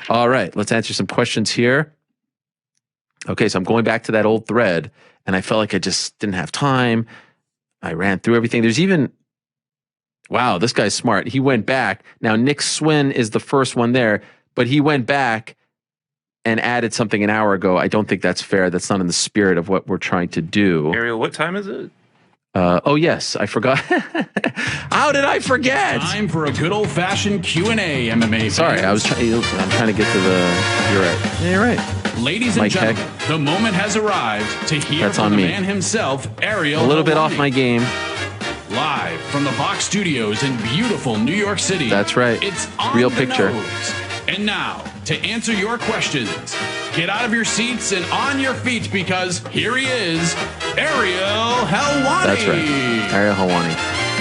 All right, let's answer some questions here. Okay, so I'm going back to that old thread, and I felt like I just didn't have time. I ran through everything. There's even, wow, this guy's smart. He went back. Now, Nick Swin is the first one there, but he went back and added something an hour ago. I don't think that's fair. That's not in the spirit of what we're trying to do. Ariel, what time is it? Oh, yes, I forgot. How did I forget? Time for a good old-fashioned Q&A, MMA. Sorry, I'm trying to get to the, you're right. Yeah, you're right. Ladies and gentlemen, the moment has arrived to hear from the man himself, Ariel A little bit Helwani. off my game. Live from the Fox Studios in beautiful New York City. That's right. It's on Real the picture. nose. And now, to answer your questions, get out of your seats and on your feet because here he is, Ariel Helwani. That's right. Ariel Helwani.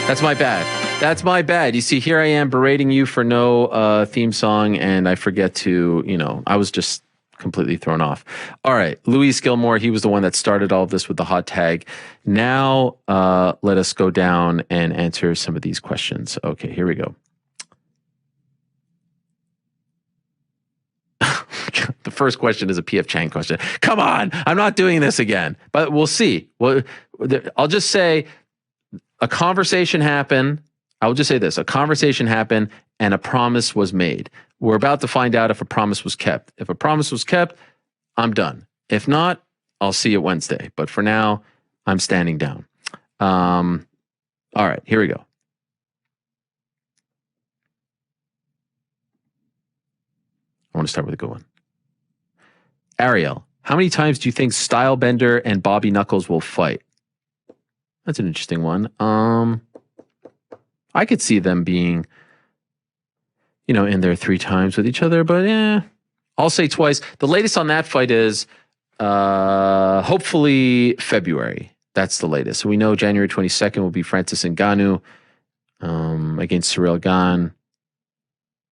That's my bad. That's my bad. You see, here I am berating you for no theme song, and I forget to, I was just completely thrown off. All right. Luis Gilmore, he was the one that started all of this with the hot tag. Now, let us go down and answer some of these questions. Okay, here we go. The first question is a PF Chang question. Come on, I'm not doing this again. But we'll see. Well, I'll just say a conversation happened. I will just say this. A conversation happened and a promise was made. We're about to find out if a promise was kept. If a promise was kept, I'm done. If not, I'll see you Wednesday. But for now, I'm standing down. All right, here we go. I want to start with a good one. Ariel, how many times do you think Stylebender and Bobby Knuckles will fight? That's an interesting one. I could see them being, in there 3 times with each other, but I'll say twice. The latest on that fight is hopefully February. That's the latest. So we know January 22nd will be Francis Ngannou against Ciryl Gane.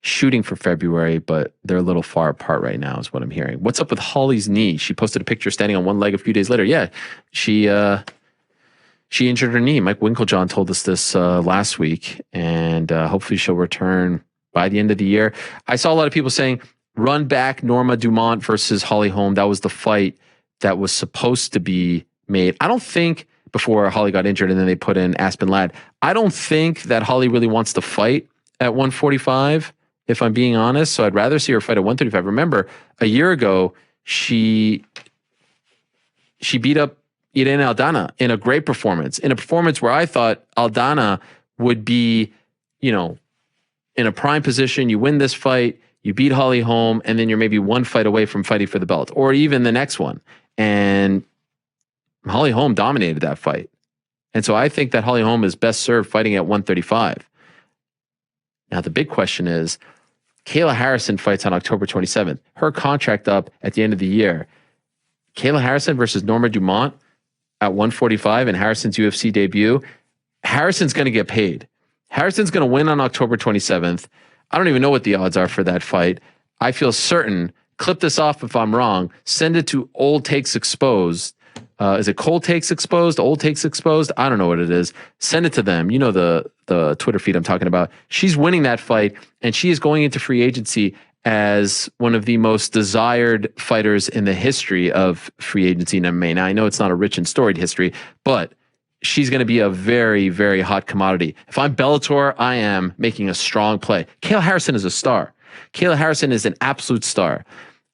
Shooting for February, but they're a little far apart right now is what I'm hearing. What's up with Holly's knee? She posted a picture standing on one leg a few days later. Yeah, she injured her knee. Mike Winklejohn told us this last week, and hopefully she'll return by the end of the year. I saw a lot of people saying, run back Norma Dumont versus Holly Holm. That was the fight that was supposed to be made. I don't think, before Holly got injured and then they put in Aspen Ladd, I don't think that Holly really wants to fight at 145. If I'm being honest. So I'd rather see her fight at 135. Remember, a year ago, she beat up Irene Aldana in a great performance. In a performance where I thought Aldana would be, in a prime position. You win this fight, you beat Holly Holm, and then you're maybe one fight away from fighting for the belt, or even the next one. And Holly Holm dominated that fight. And so I think that Holly Holm is best served fighting at 135. Now, the big question is, Kayla Harrison fights on October 27th. Her contract up at the end of the year. Kayla Harrison versus Norma Dumont at 145 in Harrison's UFC debut. Harrison's going to get paid. Harrison's going to win on October 27th. I don't even know what the odds are for that fight. I feel certain. Clip this off if I'm wrong. Send it to Old Takes Exposed. Is it Cold Takes Exposed? Old Takes Exposed? I don't know what it is. Send it to them. You know the Twitter feed I'm talking about. She's winning that fight, and she is going into free agency as one of the most desired fighters in the history of free agency in MMA. Now, I know it's not a rich and storied history, but she's going to be a very, very hot commodity. If I'm Bellator, I am making a strong play. Kayla Harrison is a star. Kayla Harrison is an absolute star.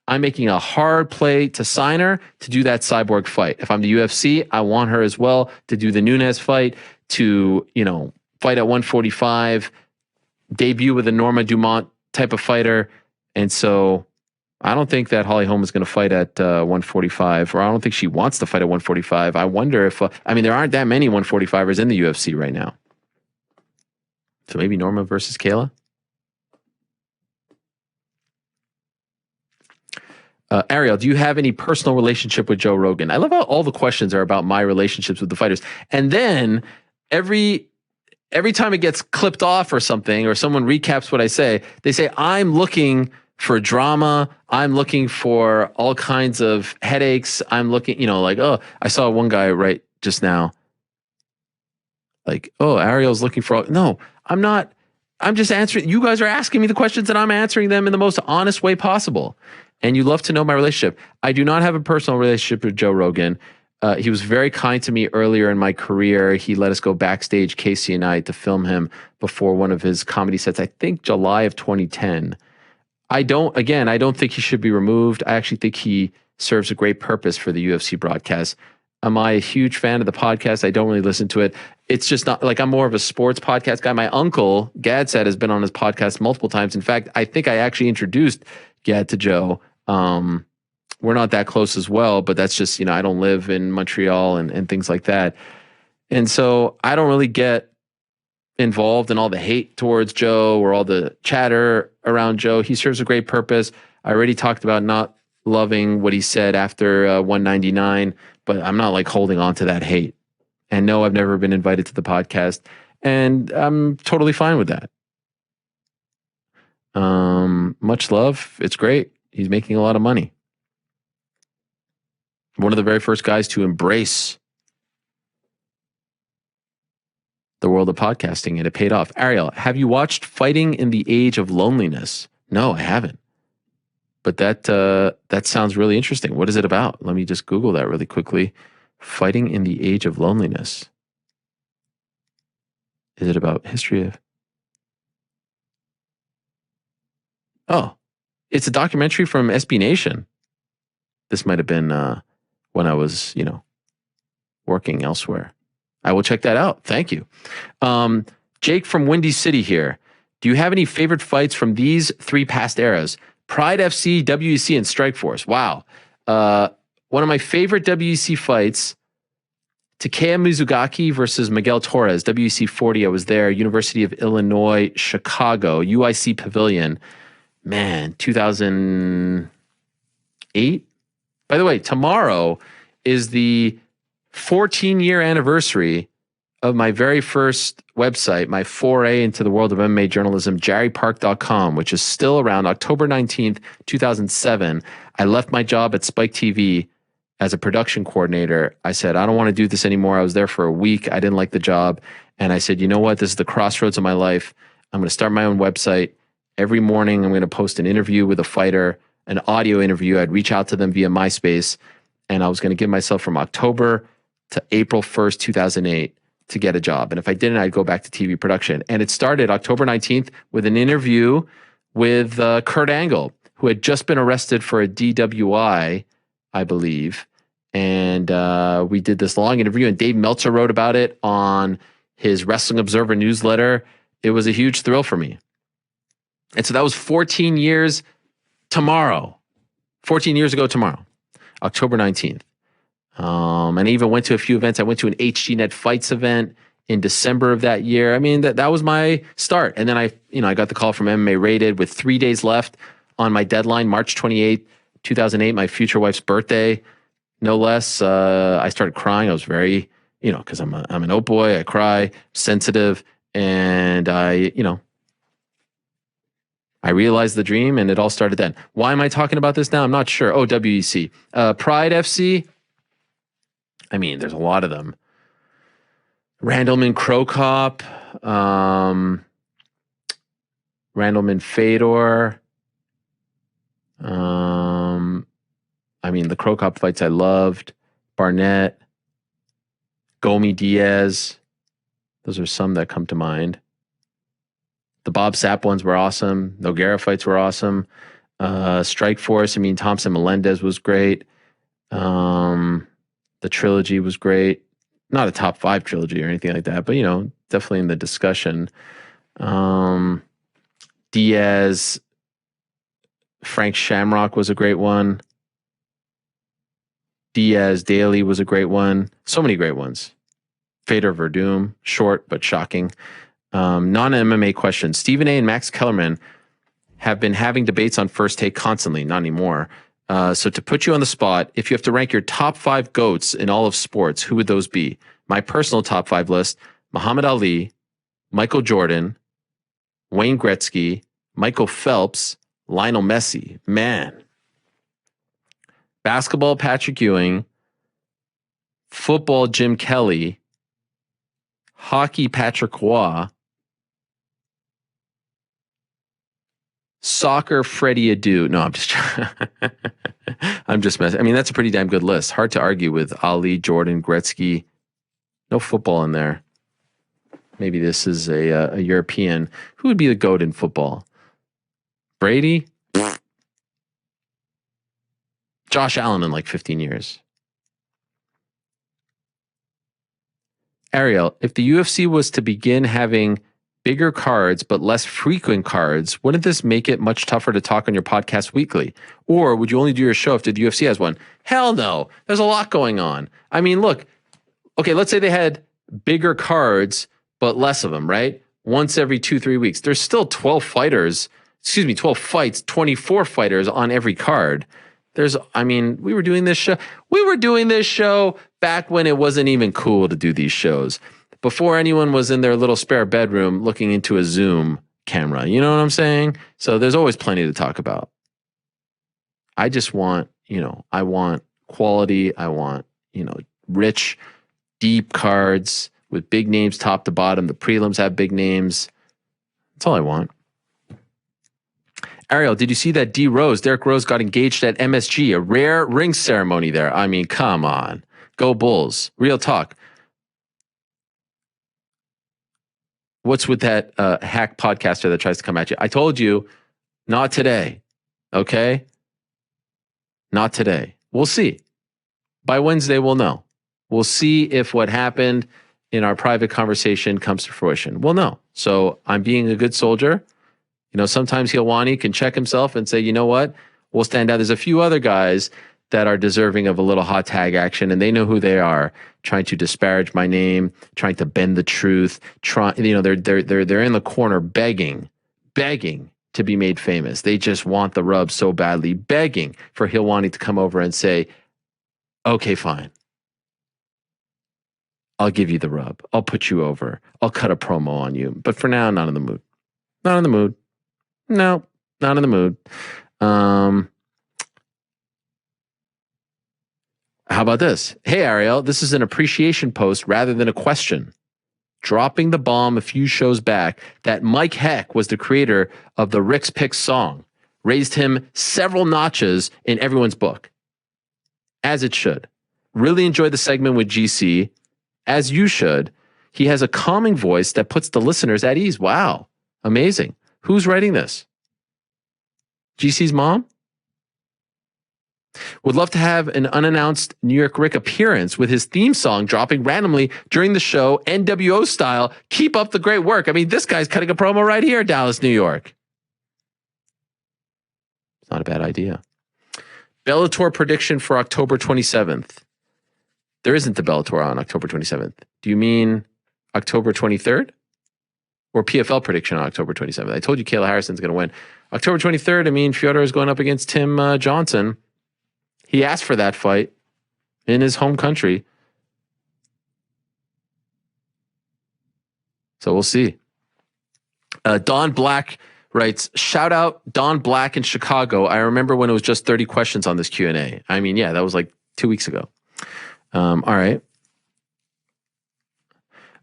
I'm making a hard play to sign her to do that Cyborg fight. If I'm the UFC, I want her as well to do the Nunes fight, to, fight at 145, debut with a Norma Dumont type of fighter. And so I don't think that Holly Holm is going to fight at 145, or I don't think she wants to fight at 145. I wonder if, there aren't that many 145ers in the UFC right now. So maybe Norma versus Kayla? Ariel, do you have any personal relationship with Joe Rogan? I love how all the questions are about my relationships with the fighters. And then every time it gets clipped off or something, or someone recaps what I say, they say, I'm looking for drama. I'm looking for all kinds of headaches. I'm looking, I saw one guy right just now, Ariel's looking for, no, I'm not. I'm just answering. You guys are asking me the questions and I'm answering them in the most honest way possible. And you love to know my relationship. I do not have a personal relationship with Joe Rogan. He was very kind to me earlier in my career. He let us go backstage, Casey and I, to film him before one of his comedy sets, I think July of 2010. I don't think he should be removed. I actually think he serves a great purpose for the UFC broadcast. Am I a huge fan of the podcast? I don't really listen to it. It's just not like I'm more of a sports podcast guy. My uncle, Gad said, has been on his podcast multiple times. In fact, I think I actually introduced Gad to Joe. We're not that close as well, but that's just, I don't live in Montreal and things like that. And so I don't really get involved in all the hate towards Joe or all the chatter around Joe. He serves a great purpose. I already talked about not loving what he said after 199, but I'm not like holding on to that hate. And no, I've never been invited to the podcast, and I'm totally fine with that. Much love. It's great. He's making a lot of money. One of the very first guys to embrace the world of podcasting, and it paid off. Ariel, have you watched Fighting in the Age of Loneliness? No, I haven't. But that sounds really interesting. What is it about? Let me just Google that really quickly. Fighting in the Age of Loneliness. Is it about history of... Oh, it's a documentary from SB Nation. This might have been when I was, working elsewhere. I will check that out. Thank you. Jake from Windy City here. Do you have any favorite fights from these three past eras? Pride FC, WEC, and Strikeforce. Wow. One of my favorite WEC fights, Takeya Mizugaki versus Miguel Torres, WEC 40. I was there. University of Illinois, Chicago, UIC Pavilion. Man, 2008. By the way, tomorrow is the 14-year anniversary of my very first website, my foray into the world of MMA journalism, jerrypark.com, which is still around. October 19th, 2007. I left my job at Spike TV as a production coordinator. I said, I don't want to do this anymore. I was there for a week. I didn't like the job. And I said, you know what? This is the crossroads of my life. I'm going to start my own website. Every morning, I'm going to post an interview with a fighter, an audio interview. I'd reach out to them via MySpace. And I was going to give myself from October to April 1st, 2008 to get a job. And if I didn't, I'd go back to TV production. And it started October 19th with an interview with Kurt Angle, who had just been arrested for a DWI, I believe. And we did this long interview, and Dave Meltzer wrote about it on his Wrestling Observer newsletter. It was a huge thrill for me. And so that was 14 years tomorrow. 14 years ago tomorrow, October 19th. And I even went to a few events. I went to an HGNet Fights event in December of that year. I mean, that was my start. And then I got the call from MMA Rated with 3 days left on my deadline, March 28th, 2008, my future wife's birthday, no less. I started crying. I was very, because I'm an old boy. I cry, sensitive, and I realized the dream, and it all started then. Why am I talking about this now? I'm not sure. Oh, WEC. Pride FC. I mean, there's a lot of them. Randleman Krokop. Randleman Fedor. I mean, the Krokop fights I loved. Barnett. Gomi Diaz. Those are some that come to mind. The Bob Sapp ones were awesome. Nogueira fights were awesome. Strikeforce, I mean, Thompson Melendez was great. The trilogy was great. Not a top 5 trilogy or anything like that, but, definitely in the discussion. Diaz, Frank Shamrock was a great one. Diaz Daly was a great one. So many great ones. Fedor Verdum, short but shocking. Non-MMA questions. Stephen A. and Max Kellerman have been having debates on First Take constantly, not anymore. So to put you on the spot, if you have to rank your top 5 GOATs in all of sports, who would those be? My personal top 5 list: Muhammad Ali, Michael Jordan, Wayne Gretzky, Michael Phelps, Lionel Messi. Man. Basketball, Patrick Ewing. Football, Jim Kelly. Hockey, Patrick Roy. Soccer, Freddie Adu. No, I'm just messing. I mean, that's a pretty damn good list. Hard to argue with Ali, Jordan, Gretzky. No football in there. Maybe this is a European. Who would be the GOAT in football? Brady? Josh Allen in like 15 years. Ariel, if the UFC was to begin having bigger cards but less frequent cards, wouldn't this make it much tougher to talk on your podcast weekly? Or would you only do your show if the UFC has one? Hell no. There's a lot going on. I mean, look, okay, let's say they had bigger cards but less of them, right? Once every 2-3 weeks. There's still 12 fights, 24 fighters on every card. We were doing this show back when it wasn't even cool to do these shows. Before anyone was in their little spare bedroom looking into a Zoom camera. You know what I'm saying? So there's always plenty to talk about. I just want, I want quality. I want, rich, deep cards with big names top to bottom. The prelims have big names. That's all I want. Ariel, did you see that Derek Rose got engaged at MSG? A rare ring ceremony there. I mean, come on. Go Bulls. Real talk. What's with that hack podcaster that tries to come at you? I told you, not today. Okay? Not today. We'll see. By Wednesday, we'll know. We'll see if what happened in our private conversation comes to fruition. We'll know. So I'm being a good soldier. Sometimes Helwani can check himself and say, you know what? We'll stand out. There's a few other guys that are deserving of a little hot tag action, and they know who they are, trying to disparage my name, trying to bend the truth. They're in the corner begging to be made famous. They just want the rub so badly, begging for Helwani to come over and say, okay, fine. I'll give you the rub. I'll put you over. I'll cut a promo on you. But for now, not in the mood. Not in the mood. No, not in the mood. How about this? Hey, Ariel, this is an appreciation post rather than a question. Dropping the bomb a few shows back that Mike Heck was the creator of the Rick's Picks song raised him several notches in everyone's book. As it should. Really enjoyed the segment with GC, as you should. He has a calming voice that puts the listeners at ease. Wow. Amazing. Who's writing this? GC's mom? Would love to have an unannounced New York Rick appearance with his theme song dropping randomly during the show, NWO style. Keep up the great work. I mean, this guy's cutting a promo right here, Dallas, New York. It's not a bad idea. Bellator prediction for October 27th. There isn't the Bellator on October 27th. Do you mean October 23rd? Or PFL prediction on October 27th? I told you Kayla Harrison's going to win. October 23rd, Fyodor is going up against Tim Johnson. He asked for that fight in his home country. So we'll see. Don Black writes, shout out Don Black in Chicago. I remember when it was just 30 questions on this Q&A. That was like 2 weeks ago. All right.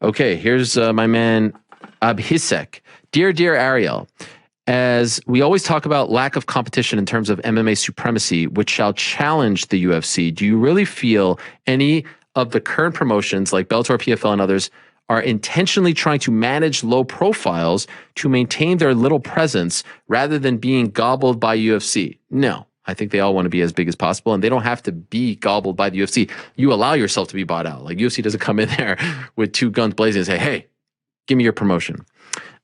Okay, here's my man Abhisek. Dear Ariel, as we always talk about lack of competition in terms of MMA supremacy, which shall challenge the UFC, do you really feel any of the current promotions like Bellator, PFL, and others are intentionally trying to manage low profiles to maintain their little presence rather than being gobbled by UFC? No. I think they all want to be as big as possible, and they don't have to be gobbled by the UFC. You allow yourself to be bought out. Like UFC doesn't come in there with two guns blazing and say, hey, give me your promotion.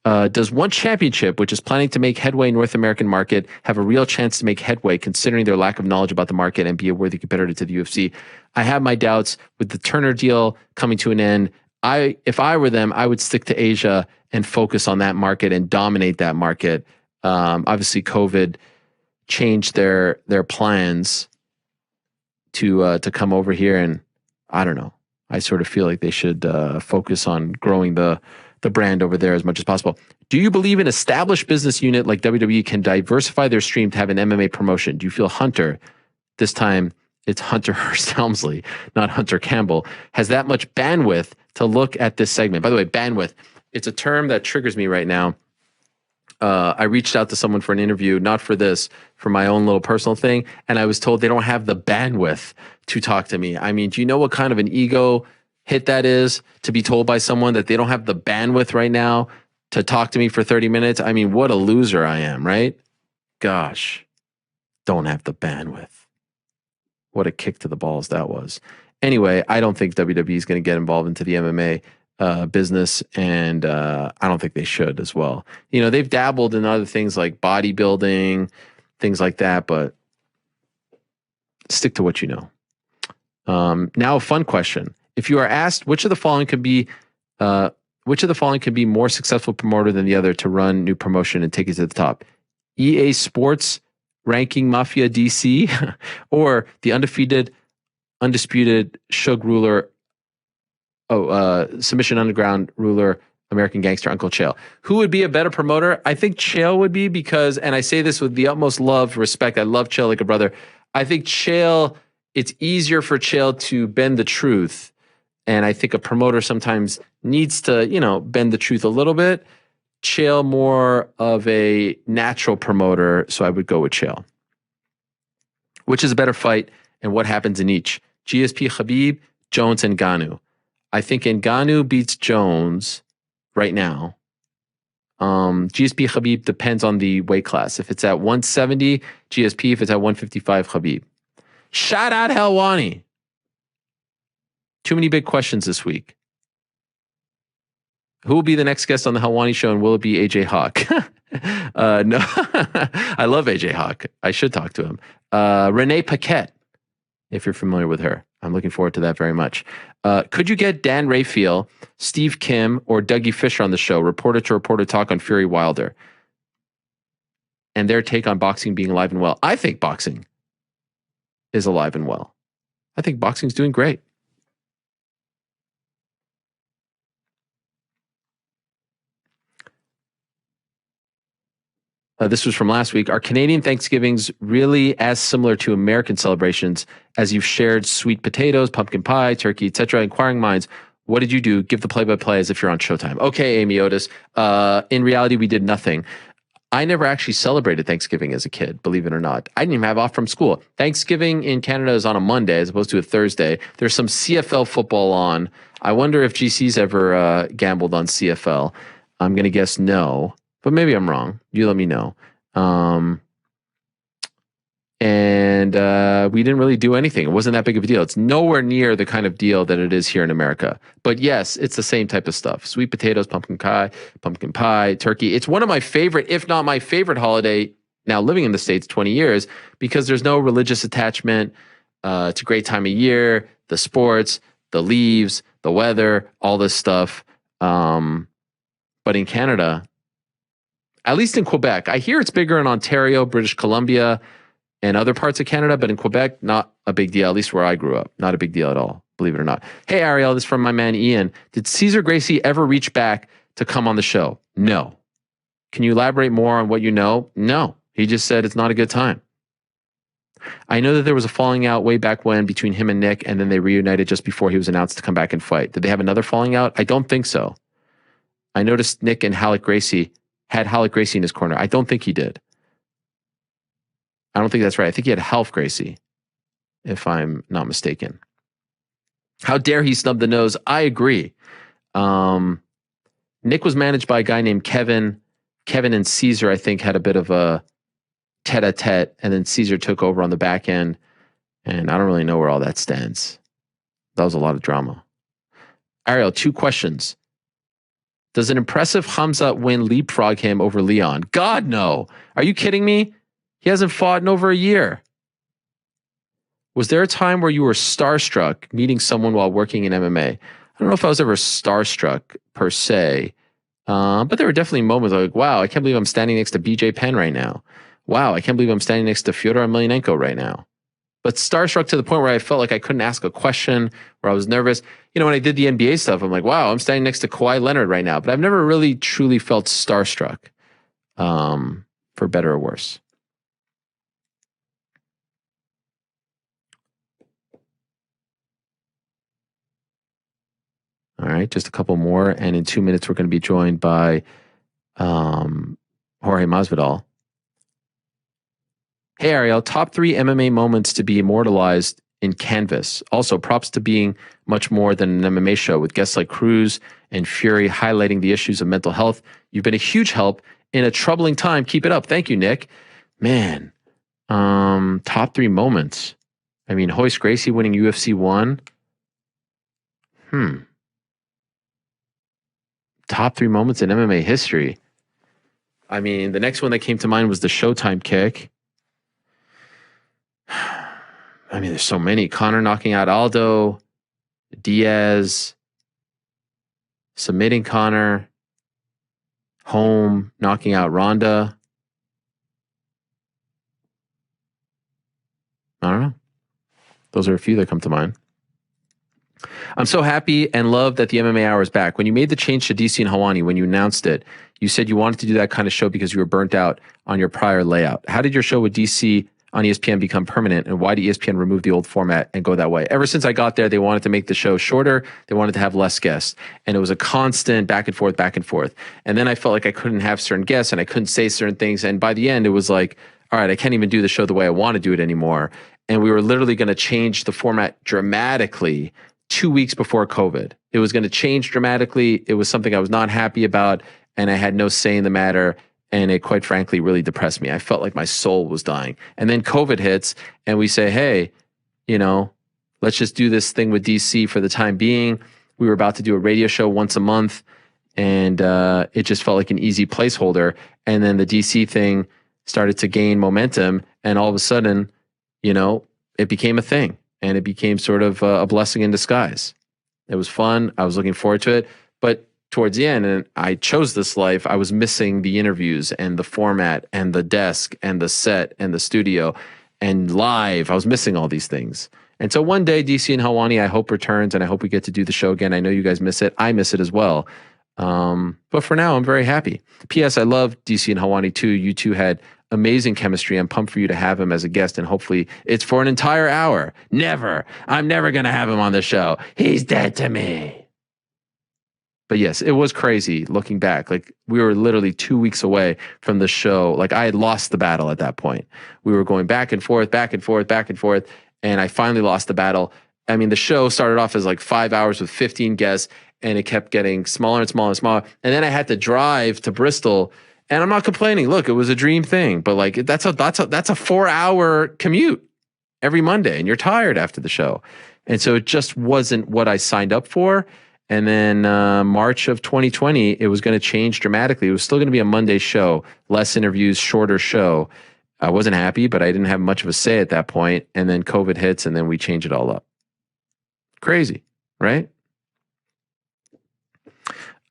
Does one championship, which is planning to make headway in North American market, have a real chance to make headway considering their lack of knowledge about the market and be a worthy competitor to the UFC? I have my doubts with the Turner deal coming to an end. If I were them, I would stick to Asia and focus on that market and dominate that market. Obviously, COVID changed their plans to come over here, and I don't know. I sort of feel like they should focus on growing the brand over there as much as possible. Do you believe an established business unit like WWE can diversify their stream to have an MMA promotion? Do you feel Hunter, this time it's Hunter Hearst Helmsley, not Hunter Campbell, has that much bandwidth to look at this segment? By the way, bandwidth, it's a term that triggers me right now. I reached out to someone for an interview, not for this, for my own little personal thing, and I was told they don't have the bandwidth to talk to me. I mean, do you know what kind of an ego hit that is, to be told by someone that they don't have the bandwidth right now to talk to me for 30 minutes? I mean, what a loser I am, right? Gosh, don't have the bandwidth. What a kick to the balls that was. Anyway, I don't think WWE is going to get involved into the MMA business, and I don't think they should as well. You know, they've dabbled in other things like bodybuilding, things like that, but stick to what you know. Now, a fun question: if you are asked which of the following could be more successful promoter than the other to run new promotion and take it to the top, EA Sports ranking Mafia DC, or the undisputed Shug ruler, Submission Underground ruler, American Gangster Uncle Chael. Who would be a better promoter? I think Chael would be, because, and I say this with the utmost love, respect, I love Chael like a brother. I think Chael, it's easier for Chael to bend the truth. And I think a promoter sometimes needs to, bend the truth a little bit. Chael more of a natural promoter, so I would go with Chael. Which is a better fight, and what happens in each? GSP Khabib, Jones, and Ngannou. I think Ngannou beats Jones right now. GSP Khabib depends on the weight class. If it's at 170, GSP. If it's at 155, Khabib. Shout out Helwani. Too many big questions this week. Who will be the next guest on the Helwani show, and will it be AJ Hawk? No, I love AJ Hawk. I should talk to him. Renee Paquette, if you're familiar with her. I'm looking forward to that very much. Could you get Dan Raphael, Steve Kim, or Dougie Fisher on the show, reporter to reporter talk on Fury Wilder, and their take on boxing being alive and well? I think boxing is alive and well. I think boxing's doing great. This was from last week. Are Canadian Thanksgivings really as similar to American celebrations as you've shared sweet potatoes, pumpkin pie, turkey, etc.? Inquiring minds, what did you do? Give the play-by-play as if you're on Showtime. Okay, Amy Otis. In reality, we did nothing. I never actually celebrated Thanksgiving as a kid, believe it or not. I didn't even have off from school. Thanksgiving in Canada is on a Monday as opposed to a Thursday. There's some CFL football on. I wonder if GC's ever gambled on CFL. I'm going to guess no. But maybe I'm wrong. You let me know. And we didn't really do anything. It wasn't that big of a deal. It's nowhere near the kind of deal that it is here in America. But yes, it's the same type of stuff. Sweet potatoes, pumpkin pie, turkey. It's one of my favorite, if not my favorite holiday, now living in the States 20 years, because there's no religious attachment. It's a great time of year. The sports, the leaves, the weather, all this stuff. But in Canada, at least in Quebec, I hear it's bigger in Ontario, British Columbia, and other parts of Canada, but in Quebec, not a big deal, at least where I grew up. Not a big deal at all, believe it or not. Hey, Ariel, this is from my man Ian. Did Cesar Gracie ever reach back to come on the show? No. Can you elaborate more on what you know? No. He just said it's not a good time. I know that there was a falling out way back when between him and Nick, and then they reunited just before he was announced to come back and fight. Did they have another falling out? I don't think so. I noticed Nick and Halleck Gracie had Halleck Gracie in his corner. I don't think he did. I don't think that's right. I think he had Half Gracie, if I'm not mistaken. How dare he snub the nose? I agree. Nick was managed by a guy named Kevin. Kevin and Caesar, I think, had a bit of a tete-a-tete, and then Caesar took over on the back end, and I don't really know where all that stands. That was a lot of drama. Ariel, 2 questions. Does an impressive Hamza win leapfrog him over Leon? God, no. Are you kidding me? He hasn't fought in over a year. Was there a time where you were starstruck meeting someone while working in MMA? I don't know if I was ever starstruck per se, but there were definitely moments like, wow, I can't believe I'm standing next to BJ Penn right now. Wow, I can't believe I'm standing next to Fyodor Emelianenko right now. But starstruck to the point where I felt like I couldn't ask a question, where I was nervous. You know, when I did the NBA stuff, I'm like, wow, I'm standing next to Kawhi Leonard right now. But I've never really truly felt starstruck, for better or worse. All right, just a couple more. And in 2 minutes, we're going to be joined by Jorge Masvidal. Hey, Ariel, top 3 MMA moments to be immortalized in Canvas. Also, props to being much more than an MMA show with guests like Cruz and Fury highlighting the issues of mental health. You've been a huge help in a troubling time. Keep it up. Thank you, Nick. Man, top 3 moments. I mean, Royce Gracie winning UFC 1. Top 3 moments in MMA history. I mean, the next one that came to mind was the Showtime kick. I mean, there's so many. Conor knocking out Aldo, Diaz, submitting Conor, Holm knocking out Ronda. I don't know. Those are a few that come to mind. I'm so happy and love that the MMA Hour is back. When you made the change to DC and Helwani, when you announced it, you said you wanted to do that kind of show because you were burnt out on your prior layout. How did your show with DC on ESPN become permanent, and why did ESPN remove the old format and go that way? Ever since I got there, they wanted to make the show shorter. They wanted to have less guests, and it was a constant back and forth, back and forth. And then I felt like I couldn't have certain guests and I couldn't say certain things. And by the end, it was like, all right, I can't even do the show the way I want to do it anymore. And we were literally going to change the format dramatically 2 weeks before COVID. It was going to change dramatically. It was something I was not happy about, and I had no say in the matter. And it, quite frankly, really depressed me. I felt like my soul was dying. And then COVID hits, and we say, hey, you know, let's just do this thing with DC for the time being. We were about to do a radio show once a month, and it just felt like an easy placeholder. And then the DC thing started to gain momentum, and all of a sudden, you know, it became a thing. And it became sort of a blessing in disguise. It was fun. I was looking forward to it. But towards the end, and I chose this life, I was missing the interviews and the format and the desk and the set and the studio and live. I was missing all these things. And so one day, DC and Helwani, I hope returns, and I hope we get to do the show again. I know you guys miss it. I miss it as well. But for now, I'm very happy. P.S. I love DC and Helwani too. You two had amazing chemistry. I'm pumped for you to have him as a guest, and hopefully it's for an entire hour. Never. I'm never going to have him on the show. He's dead to me. But yes, it was crazy looking back. Like, we were literally 2 weeks away from the show. Like, I had lost the battle at that point. We were going back and forth, back and forth, back and forth. And I finally lost the battle. I mean, the show started off as like 5 hours with 15 guests, and it kept getting smaller and smaller and smaller. And then I had to drive to Bristol. And I'm not complaining. Look, it was a dream thing, but like that's a 4-hour commute every Monday, and you're tired after the show. And so it just wasn't what I signed up for. And then March of 2020, it was going to change dramatically. It was still going to be a Monday show, less interviews, shorter show. I wasn't happy, but I didn't have much of a say at that point. And then COVID hits, and then we change it all up. Crazy, right?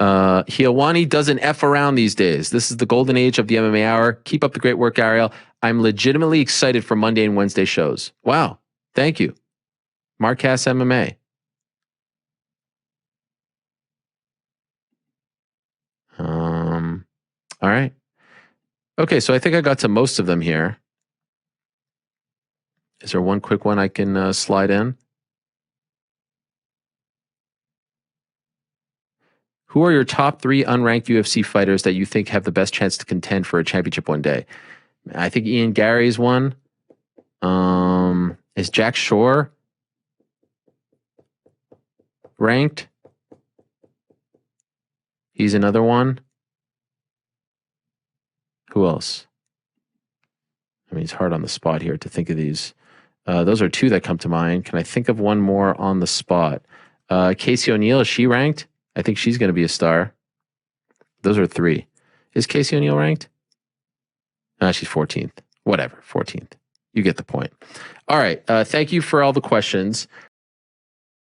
Helwani doesn't F around these days. This is the golden age of the MMA Hour. Keep up the great work, Ariel. I'm legitimately excited for Monday and Wednesday shows. Wow. Thank you. Marcas MMA. All right. Okay, so I think I got to most of them here. Is there one quick one I can slide in? Who are your top 3 unranked UFC fighters that you think have the best chance to contend for a championship one day? I think Ian Gary's one. Is Jack Shore ranked? He's another one. Who else? I mean, it's hard on the spot here to think of these. Those are 2 that come to mind. Can I think of one more on the spot? Casey O'Neill, is she ranked? I think she's going to be a star. Those are 3. Is Casey O'Neill ranked? She's 14th. Whatever, 14th. You get the point. All right. Thank you for all the questions.